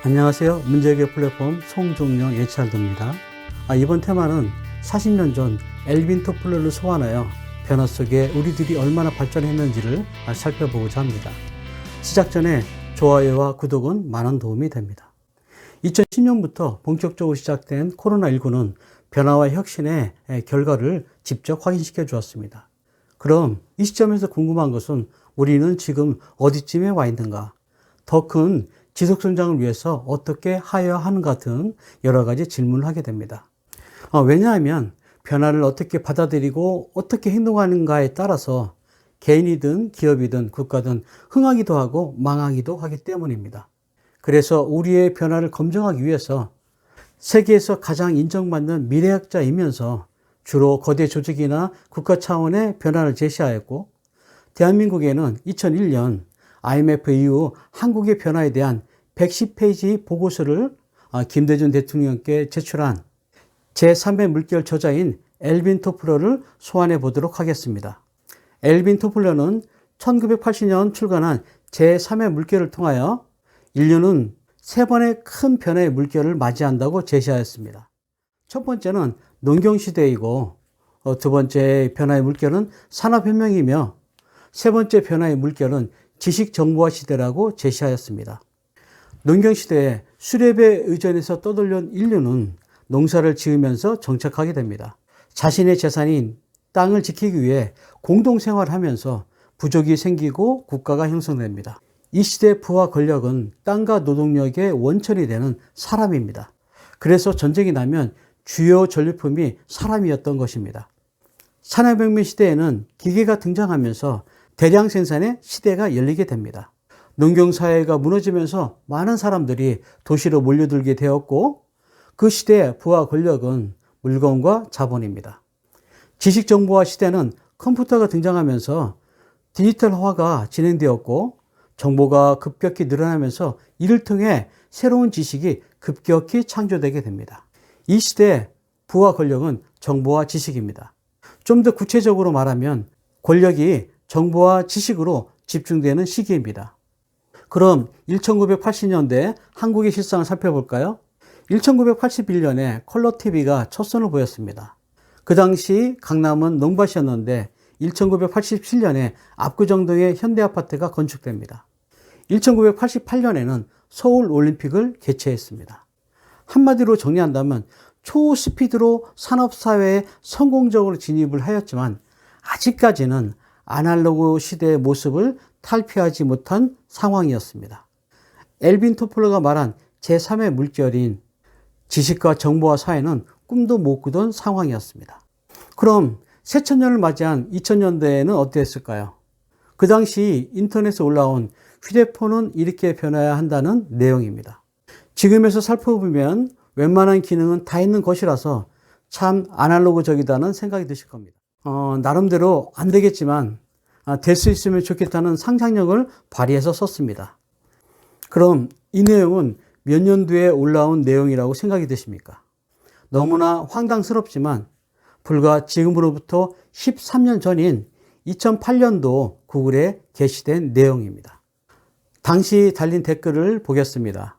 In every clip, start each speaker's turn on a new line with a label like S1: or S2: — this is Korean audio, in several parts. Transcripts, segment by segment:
S1: 안녕하세요. 문제해결 플랫폼 송종영 HR도입니다. 이번 테마는 40년 전 엘빈 토플러를 소환하여 변화 속에 우리들이 얼마나 발전했는지를 살펴보고자 합니다. 시작 전에 좋아요와 구독은 많은 도움이 됩니다. 2010년부터 본격적으로 시작된 코로나19는 변화와 혁신의 결과를 직접 확인시켜 주었습니다. 그럼 이 시점에서 궁금한 것은 우리는 지금 어디쯤에 와 있는가? 더 큰 지속성장을 위해서 어떻게 하여야 하는가 같은 여러 가지 질문을 하게 됩니다. 왜냐하면 변화를 어떻게 받아들이고 어떻게 행동하는가에 따라서 개인이든 기업이든 국가든 흥하기도 하고 망하기도 하기 때문입니다. 그래서 우리의 변화를 검증하기 위해서 세계에서 가장 인정받는 미래학자이면서 주로 거대 조직이나 국가 차원의 변화를 제시하였고, 대한민국에는 2001년 IMF 이후 한국의 변화에 대한 110페이지 보고서를 김대중 대통령께 제출한 제3의 물결 저자인 엘빈 토플러를 소환해 보도록 하겠습니다. 엘빈 토플러는 1980년 출간한 제3의 물결을 통하여 인류는 세 번의 큰 변화의 물결을 맞이한다고 제시하였습니다. 첫 번째는 농경시대이고, 두 번째 변화의 물결은 산업혁명이며, 세 번째 변화의 물결은 지식정보화 시대라고 제시하였습니다. 농경시대에 수렵에 의존해서 떠돌던 인류는 농사를 지으면서 정착하게 됩니다. 자신의 재산인 땅을 지키기 위해 공동생활을 하면서 부족이 생기고 국가가 형성됩니다. 이 시대의 부와 권력은 땅과 노동력의 원천이 되는 사람입니다. 그래서 전쟁이 나면 주요 전리품이 사람이었던 것입니다. 산업혁명 시대에는 기계가 등장하면서 대량 생산의 시대가 열리게 됩니다. 농경사회가 무너지면서 많은 사람들이 도시로 몰려들게 되었고, 그 시대의 부와 권력은 물건과 자본입니다. 지식정보화 시대는 컴퓨터가 등장하면서 디지털화가 진행되었고, 정보가 급격히 늘어나면서 이를 통해 새로운 지식이 급격히 창조되게 됩니다. 이 시대의 부와 권력은 정보와 지식입니다. 좀 더 구체적으로 말하면 권력이 정보와 지식으로 집중되는 시기입니다. 그럼 1980년대 한국의 실상을 살펴볼까요? 1981년에 컬러 TV가 첫 선을 보였습니다. 그 당시 강남은 농밭이었는데 1987년에 압구정동에 현대아파트가 건축됩니다. 1988년에는 서울 올림픽을 개최했습니다. 한마디로 정리한다면 초스피드로 산업사회에 성공적으로 진입을 하였지만 아직까지는 아날로그 시대의 모습을 탈피하지 못한 상황이었습니다. 엘빈 토플러가 말한 제3의 물결인 지식과 정보화 사회는 꿈도 못 꾸던 상황이었습니다. 그럼 새천년을 맞이한 2000년대에는 어땠을까요? 그 당시 인터넷에 올라온 휴대폰은 이렇게 변해야 한다는 내용입니다. 지금에서 살펴보면 웬만한 기능은 다 있는 것이라서 참 아날로그적이다는 생각이 드실 겁니다. 나름대로 안 되겠지만 될 수 있으면 좋겠다는 상상력을 발휘해서 썼습니다. 그럼 이 내용은 몇 년도에 올라온 내용이라고 생각이 드십니까? 너무나 황당스럽지만 불과 지금으로부터 13년 전인 2008년도 구글에 게시된 내용입니다. 당시 달린 댓글을 보겠습니다.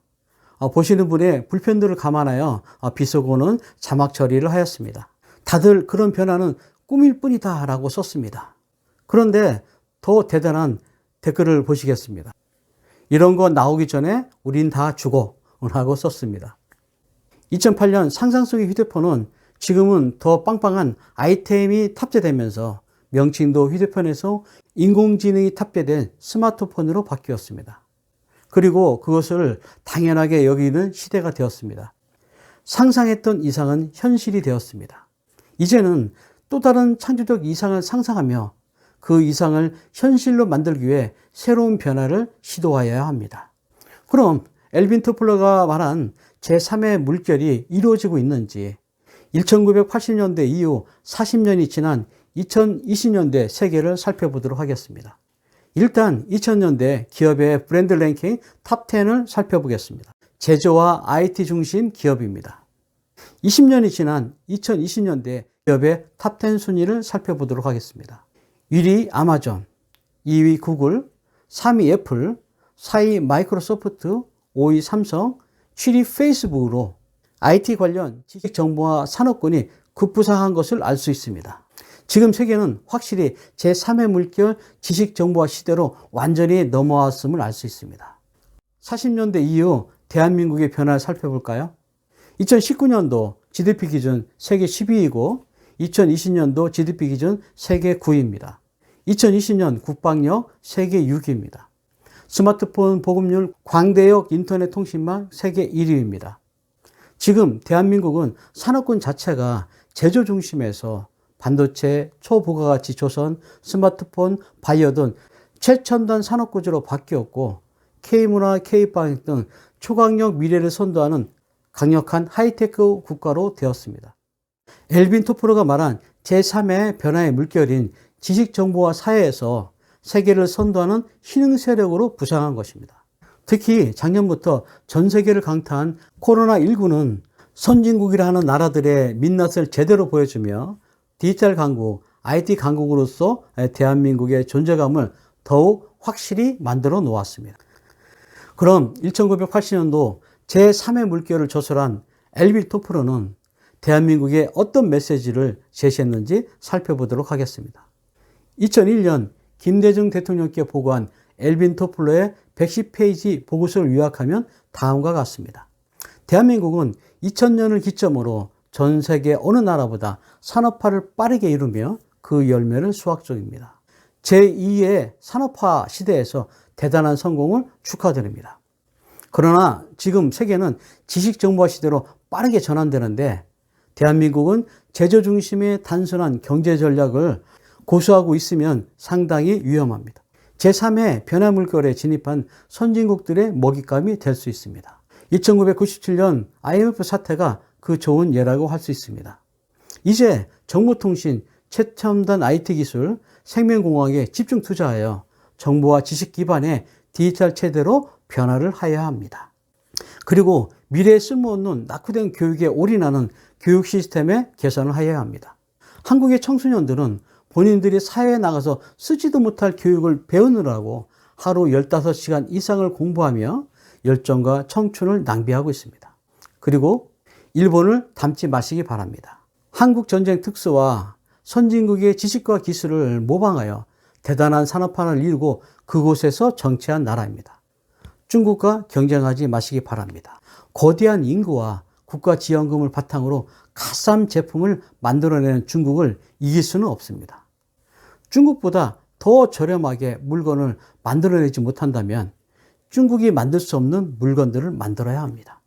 S1: 보시는 분의 불편도를 감안하여 비속어는 자막 처리를 하였습니다. 다들 그런 변화는 꿈일 뿐이다 라고 썼습니다. 그런데 더 대단한 댓글을 보시겠습니다. 이런 거 나오기 전에 우린 다 죽어 라고 썼습니다. 2008년 상상 속의 휴대폰은 지금은 더 빵빵한 아이템이 탑재되면서 명칭도 휴대폰에서 인공지능이 탑재된 스마트폰으로 바뀌었습니다. 그리고 그것을 당연하게 여기는 시대가 되었습니다. 상상했던 이상은 현실이 되었습니다. 이제는 또 다른 창조적 이상을 상상하며 그 이상을 현실로 만들기 위해 새로운 변화를 시도하여야 합니다. 그럼 엘빈 토플러가 말한 제3의 물결이 이루어지고 있는지 1980년대 이후 40년이 지난 2020년대 세계를 살펴보도록 하겠습니다. 일단 2000년대 기업의 브랜드 랭킹 탑 10을 살펴보겠습니다. 제조와 IT 중심 기업입니다. 20년이 지난 2020년대 기업의 탑 10 순위를 살펴보도록 하겠습니다. 1위 아마존, 2위 구글, 3위 애플, 4위 마이크로소프트, 5위 삼성, 취리 페이스북으로 IT 관련 지식정보화 산업군이 급부상한 것을 알 수 있습니다. 지금 세계는 확실히 제3의 물결 지식정보화 시대로 완전히 넘어왔음을 알 수 있습니다. 40년대 이후 대한민국의 변화를 살펴볼까요? 2019년도 GDP 기준 세계 10위이고 2020년도 GDP 기준 세계 9위입니다. 2020년 국방력 세계 6위입니다. 스마트폰 보급률 광대역 인터넷 통신망 세계 1위입니다. 지금 대한민국은 산업군 자체가 제조 중심에서 반도체, 초부가가치 조선, 스마트폰, 바이오 등 최첨단 산업구조로 바뀌었고 K문화, K방역 등 초강력 미래를 선도하는 강력한 하이테크 국가로 되었습니다. 엘빈 토플러가 말한 제3의 변화의 물결인 지식정보화 사회에서 세계를 선도하는 신흥 세력으로 부상한 것입니다. 특히 작년부터 전 세계를 강타한 코로나19는 선진국이라 하는 나라들의 민낯을 제대로 보여주며 디지털 강국, IT 강국으로서 대한민국의 존재감을 더욱 확실히 만들어 놓았습니다. 그럼 1980년도 제3의 물결을 조설한 엘빈 토플러는 대한민국에 어떤 메시지를 제시했는지 살펴보도록 하겠습니다. 2001년 김대중 대통령께 보고한 엘빈 토플러의 110페이지 보고서를 요약하면 다음과 같습니다. 대한민국은 2000년을 기점으로 전 세계 어느 나라보다 산업화를 빠르게 이루며 그 열매를 수확 중입니다. 제2의 산업화 시대에서 대단한 성공을 축하드립니다. 그러나 지금 세계는 지식정보화 시대로 빠르게 전환되는데 대한민국은 제조 중심의 단순한 경제 전략을 고수하고 있으면 상당히 위험합니다. 제3의 변화 물결에 진입한 선진국들의 먹잇감이 될 수 있습니다. 1997년 IMF 사태가 그 좋은 예라고 할 수 있습니다. 이제 정보통신, 최첨단 IT 기술, 생명공학에 집중 투자하여 정보와 지식 기반의 디지털 체제로 변화를 해야 합니다. 그리고 미래에 쓸모없는 낙후된 교육에 올인하는 교육 시스템의 개선을 해야 합니다. 한국의 청소년들은 본인들이 사회에 나가서 쓰지도 못할 교육을 배우느라고 하루 15시간 이상을 공부하며 열정과 청춘을 낭비하고 있습니다. 그리고 일본을 닮지 마시기 바랍니다. 한국 전쟁 특수와 선진국의 지식과 기술을 모방하여 대단한 산업화를 이루고 그곳에서 정치한 나라입니다. 중국과 경쟁하지 마시기 바랍니다. 거대한 인구와 국가 지원금을 바탕으로 값싼 제품을 만들어내는 중국을 이길 수는 없습니다. 중국보다 더 저렴하게 물건을 만들어내지 못한다면 중국이 만들 수 없는 물건들을 만들어야 합니다.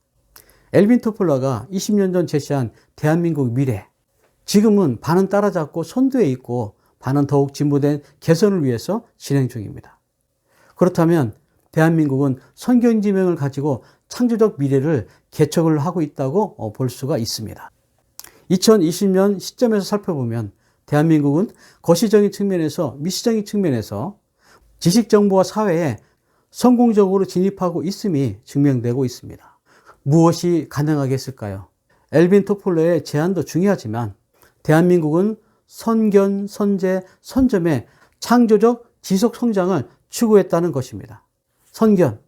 S1: 엘빈 토플러가 20년 전 제시한 대한민국 미래, 지금은 반은 따라잡고 선두에 있고 반은 더욱 진보된 개선을 위해서 진행 중입니다. 그렇다면 대한민국은 선경지명을 가지고 창조적 미래를 개척을 하고 있다고 볼 수가 있습니다. 2020년 시점에서 살펴보면 대한민국은 거시적인 측면에서 미시적인 측면에서 지식정보화 사회에 성공적으로 진입하고 있음이 증명되고 있습니다. 무엇이 가능하겠을까요? 엘빈 토플러의 제안도 중요하지만 대한민국은 선견, 선제, 선점의 창조적 지속 성장을 추구했다는 것입니다. 선견,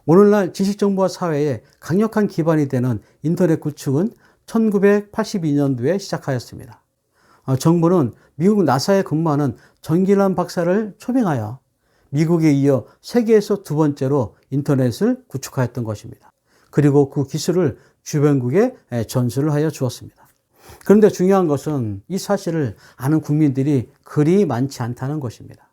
S1: 오늘날 지식정보화 사회에 강력한 기반이 되는 인터넷 구축은 1982년도에 시작하였습니다. 정부는 미국 나사에 근무하는 정길환 박사를 초빙하여 미국에 이어 세계에서 두 번째로 인터넷을 구축하였던 것입니다. 그리고 그 기술을 주변국에 전수를 하여 주었습니다. 그런데 중요한 것은 이 사실을 아는 국민들이 그리 많지 않다는 것입니다.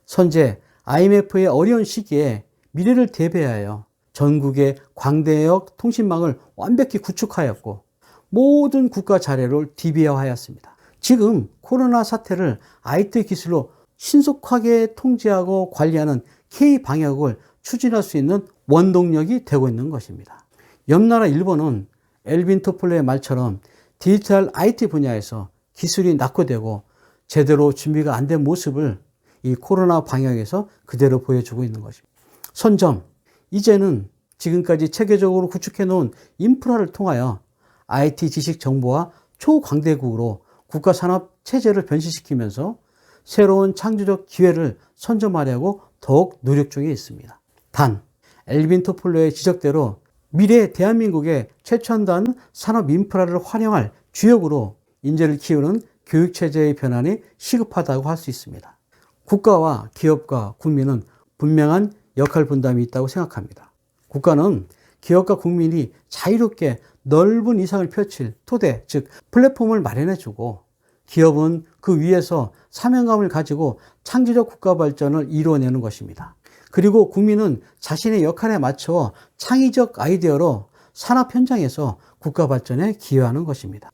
S1: 선제 IMF의 어려운 시기에 미래를 대비하여 전국의 광대역 통신망을 완벽히 구축하였고 모든 국가 자료를 DB화하였습니다. 지금 코로나 사태를 IT 기술로 신속하게 통제하고 관리하는 K-방역을 추진할 수 있는 원동력이 되고 있는 것입니다. 옆나라 일본은 엘빈 토플러의 말처럼 디지털 IT 분야에서 기술이 낙후되고 제대로 준비가 안 된 모습을 이 코로나 방역에서 그대로 보여주고 있는 것입니다. 선점, 이제는 지금까지 체계적으로 구축해 놓은 인프라를 통하여 IT 지식 정보와 초광대국으로 국가 산업 체제를 변신시키면서 새로운 창조적 기회를 선점하려고 더욱 노력 중에 있습니다. 단, 엘빈 토플러의 지적대로 미래 대한민국의 최첨단 산업 인프라를 활용할 주역으로 인재를 키우는 교육체제의 변환이 시급하다고 할 수 있습니다. 국가와 기업과 국민은 분명한 역할 분담이 있다고 생각합니다. 국가는 기업과 국민이 자유롭게 넓은 이상을 펼칠 토대, 즉 플랫폼을 마련해주고, 기업은 그 위에서 사명감을 가지고 창조적 국가 발전을 이루어내는 것입니다. 그리고 국민은 자신의 역할에 맞춰 창의적 아이디어로 산업 현장에서 국가 발전에 기여하는 것입니다.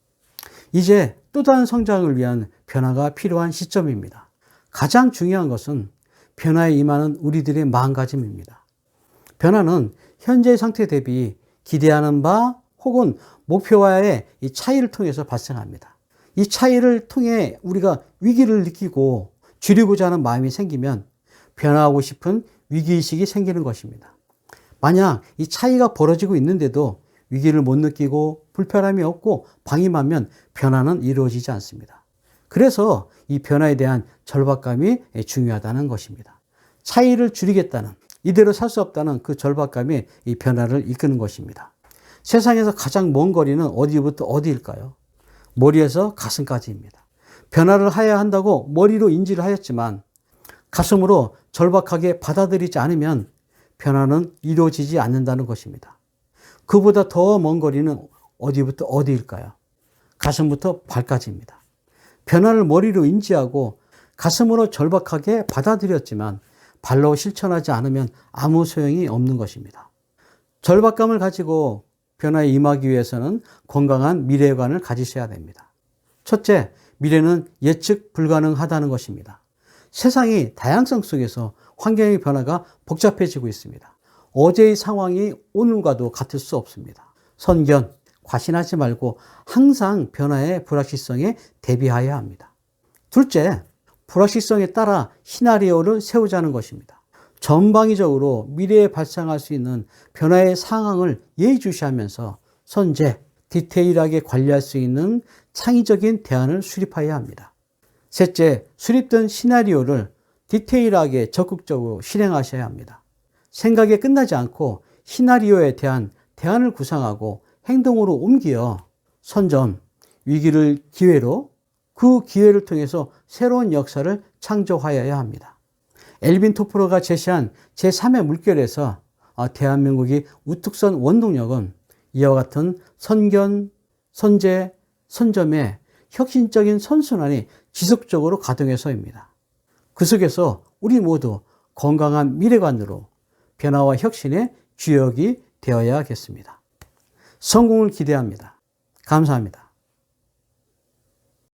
S1: 이제 또 다른 성장을 위한 변화가 필요한 시점입니다. 가장 중요한 것은 변화에 임하는 우리들의 마음가짐입니다. 변화는 현재의 상태 대비 기대하는 바 혹은 목표와의 이 차이를 통해서 발생합니다. 이 차이를 통해 우리가 위기를 느끼고 줄이고자 하는 마음이 생기면 변화하고 싶은 위기의식이 생기는 것입니다. 만약 이 차이가 벌어지고 있는데도 위기를 못 느끼고 불편함이 없고 방임하면 변화는 이루어지지 않습니다. 그래서 이 변화에 대한 절박감이 중요하다는 것입니다. 차이를 줄이겠다는, 이대로 살 수 없다는 그 절박감이 이 변화를 이끄는 것입니다. 세상에서 가장 먼 거리는 어디부터 어디일까요? 머리에서 가슴까지입니다. 변화를 해야 한다고 머리로 인지를 하였지만 가슴으로 절박하게 받아들이지 않으면 변화는 이루어지지 않는다는 것입니다. 그보다 더 먼 거리는 어디부터 어디일까요? 가슴부터 발까지입니다. 변화를 머리로 인지하고 가슴으로 절박하게 받아들였지만 발로 실천하지 않으면 아무 소용이 없는 것입니다. 절박감을 가지고 변화에 임하기 위해서는 건강한 미래관을 가지셔야 됩니다. 첫째, 미래는 예측 불가능하다는 것입니다. 세상이 다양성 속에서 환경의 변화가 복잡해지고 있습니다. 어제의 상황이 오늘과도 같을 수 없습니다. 선견, 과신하지 말고 항상 변화의 불확실성에 대비해야 합니다. 둘째, 불확실성에 따라 시나리오를 세우자는 것입니다. 전방위적으로 미래에 발생할 수 있는 변화의 상황을 예의주시하면서 선제, 디테일하게 관리할 수 있는 창의적인 대안을 수립해야 합니다. 셋째, 수립된 시나리오를 디테일하게 적극적으로 실행하셔야 합니다. 생각에 끝나지 않고 시나리오에 대한 대안을 구상하고 행동으로 옮겨 선점, 위기를 기회로, 그 기회를 통해서 새로운 역사를 창조하여야 합니다. 엘빈 토플러가 제시한 제3의 물결에서 대한민국이 우뚝 선 원동력은 이와 같은 선견, 선제, 선점의 혁신적인 선순환이 지속적으로 가동해서입니다. 그 속에서 우리 모두 건강한 미래관으로 변화와 혁신의 주역이 되어야겠습니다. 성공을 기대합니다. 감사합니다.